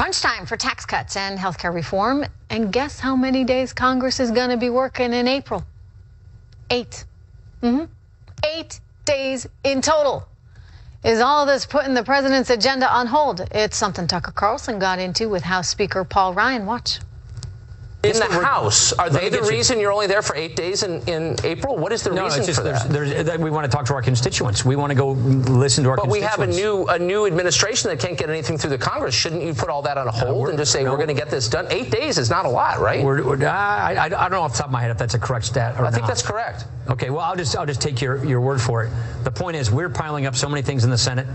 Crunch time for tax cuts and healthcare reform. And guess how many days Congress is going to be working in April? 8. 8 days in total. Is all of this putting the president's agenda on hold? It's something Tucker Carlson got into with House Speaker Paul Ryan. Watch. In the House, are they the reason you're only there for 8 days in April? What is the reason for that? We want to talk to our constituents. We want to go listen to our constituents. But we have a new administration that can't get anything through the Congress. Shouldn't you put all that on hold and just say we're going to get this done? 8 days is not a lot, right? I don't know off the top of my head if that's a correct stat or not. I think that's correct. Okay, well, I'll just take your word for it. The point is we're piling up so many things in the Senate.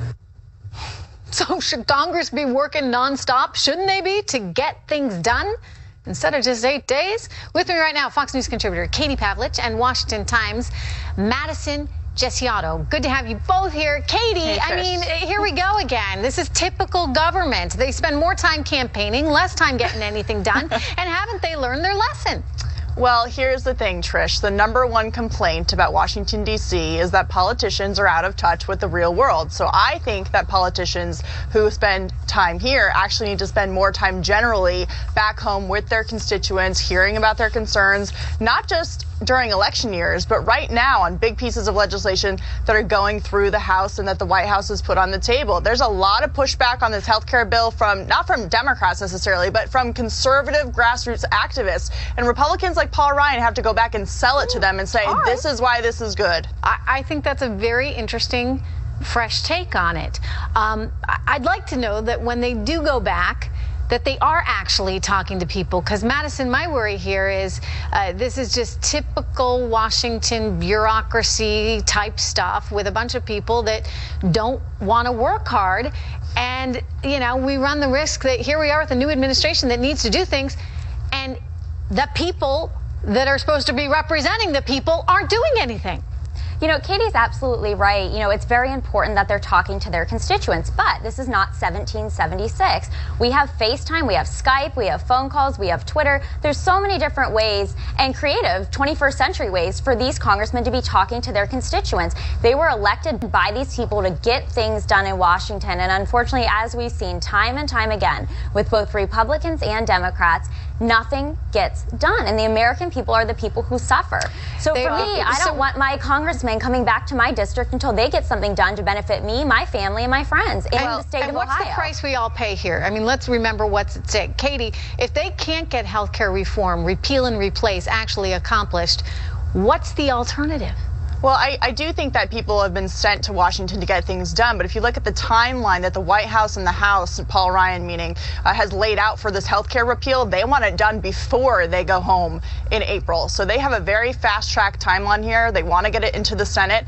So should Congress be working nonstop? Shouldn't they be, to get things done instead of just 8 days? With me right now, Fox News contributor Katie Pavlich and Washington Times Madison Gessiato. Good to have you both here. Katie, hey, I mean, here we go again. This is typical government. They spend more time campaigning, less time getting anything done. And haven't they learned their lesson? Well, here's the thing, Trish. The #1 complaint about Washington, D.C. is that politicians are out of touch with the real world. So I think that politicians who spend time here actually need to spend more time generally back home with their constituents, hearing about their concerns, not just during election years, but right now on big pieces of legislation that are going through the House and that the White House has put on the table. There's a lot of pushback on this health care bill not from Democrats necessarily, but from conservative grassroots activists. And Republicans like Paul Ryan have to go back and sell it to them and say, this is why this is good. I think that's a very interesting, fresh take on it. I'd like to know that when they do go back, that they are actually talking to people. Because, Madison, my worry here is this is just typical Washington bureaucracy type stuff with a bunch of people that don't want to work hard. And, you know, we run the risk that here we are with a new administration that needs to do things, and the people that are supposed to be representing the people aren't doing anything. You know, Katie's absolutely right. You know, it's very important that they're talking to their constituents, but this is not 1776. We have FaceTime, we have Skype, we have phone calls, we have Twitter. There's so many different ways and creative 21st century ways for these congressmen to be talking to their constituents. They were elected by these people to get things done in Washington, and unfortunately, as we've seen time and time again with both Republicans and Democrats, nothing gets done, and the American people are the people who suffer. So for me, I don't want my congressman coming back to my district until they get something done to benefit me, my family, and my friends in the state of Ohio. And what's the price we all pay here? I mean, let's remember what's at stake. Katie, if they can't get health care reform, repeal and replace, actually accomplished, what's the alternative? Well, I do think that people have been sent to Washington to get things done. But if you look at the timeline that the White House and the House, Paul Ryan meaning, has laid out for this health care repeal, they want it done before they go home in April. So they have a very fast-track timeline here. They want to get it into the Senate.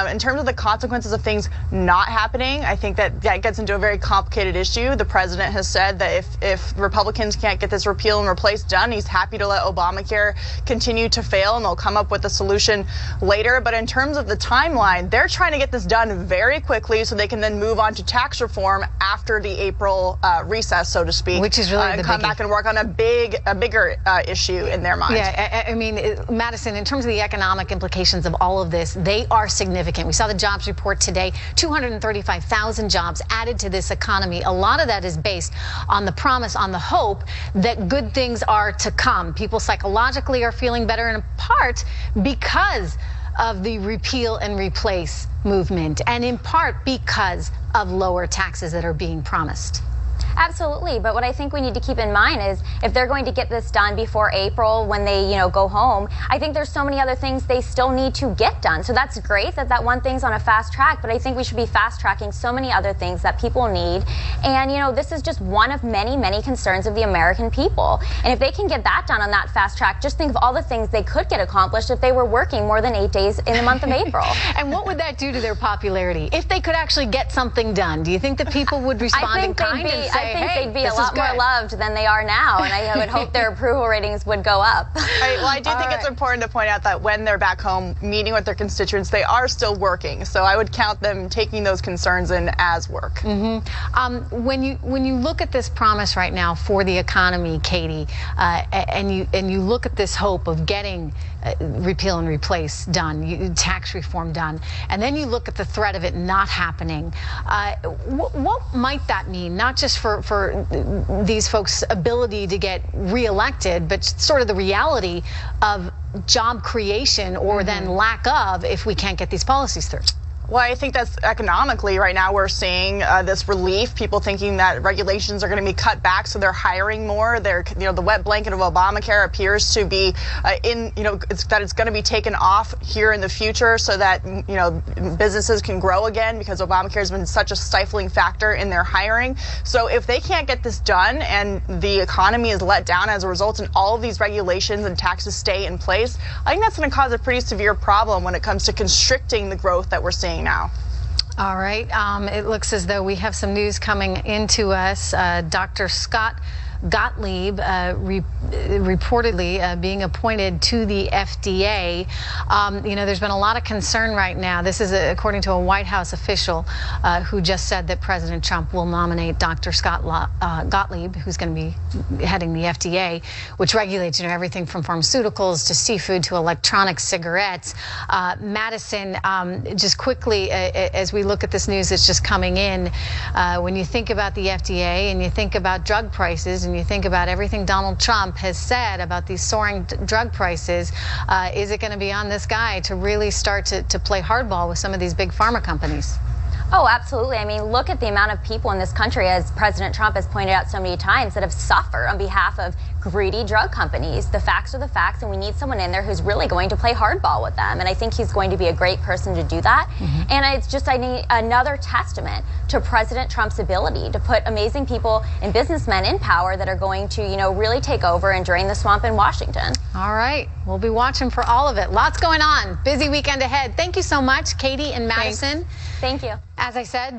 In terms of the consequences of things not happening, I think that gets into a very complicated issue. The president has said that if Republicans can't get this repeal and replace done, he's happy to let Obamacare continue to fail, and they'll come up with a solution later. But in terms of the timeline, they're trying to get this done very quickly so they can then move on to tax reform after the April recess, so to speak. Which is really and come back and work on a bigger issue in their mind. Yeah, I mean, Madison, in terms of the economic implications of all of this, they are significant. We saw the jobs report today, 235,000 jobs added to this economy. A lot of that is based on the promise, on the hope that good things are to come. People psychologically are feeling better, in part because of the repeal and replace movement, and in part because of lower taxes that are being promised. Absolutely, but what I think we need to keep in mind is if they're going to get this done before April when they, go home, I think there's so many other things they still need to get done. So that's great that one thing's on a fast track, but I think we should be fast tracking so many other things that people need. And, this is just one of many, many concerns of the American people. And if they can get that done on that fast track, just think of all the things they could get accomplished if they were working more than 8 days in the month of April. And what would that do to their popularity? If they could actually get something done, do you think that people would respond in kind and say, I think they'd be a lot more loved than they are now, and I would hope their approval ratings would go up. Well, I do think it's important to point out that when they're back home meeting with their constituents, they are still working. So I would count them taking those concerns in as work. When you look at this promise right now for the economy, Katie, and you look at this hope of getting repeal and replace done, tax reform done, and then you look at the threat of it not happening, what might that mean, not just for these folks' ability to get reelected, but sort of the reality of job creation or then lack of if we can't get these policies through. Well, I think that's economically right now we're seeing this relief. People thinking that regulations are going to be cut back, so they're hiring more. They're, the wet blanket of Obamacare appears to be it's going to be taken off here in the future, so that businesses can grow again, because Obamacare has been such a stifling factor in their hiring. So if they can't get this done and the economy is let down as a result, and all of these regulations and taxes stay in place, I think that's going to cause a pretty severe problem when it comes to constricting the growth that we're seeing now. All right. It looks as though we have some news coming into us. Dr. Scott Gottlieb reportedly being appointed to the FDA. There's been a lot of concern right now. This is according to a White House official who just said that President Trump will nominate Dr. Scott Gottlieb, who's going to be heading the FDA, which regulates everything from pharmaceuticals to seafood to electronic cigarettes. Madison, just quickly, as we look at this news that's just coming in, when you think about the FDA and you think about drug prices, and you think about everything Donald Trump has said about these soaring drug prices, is it going to be on this guy to really start to play hardball with some of these big pharma companies? Oh, absolutely. I mean, look at the amount of people in this country, as President Trump has pointed out so many times, that have suffered on behalf of greedy drug companies. The facts are the facts, and we need someone in there who's really going to play hardball with them. And I think he's going to be a great person to do that. And it's just, I need another testament to President Trump's ability to put amazing people and businessmen in power that are going to, really take over and drain the swamp in Washington. All right. We'll be watching for all of it. Lots going on. Busy weekend ahead. Thank you so much, Katie and Madison. Thanks. Thank you. As I said,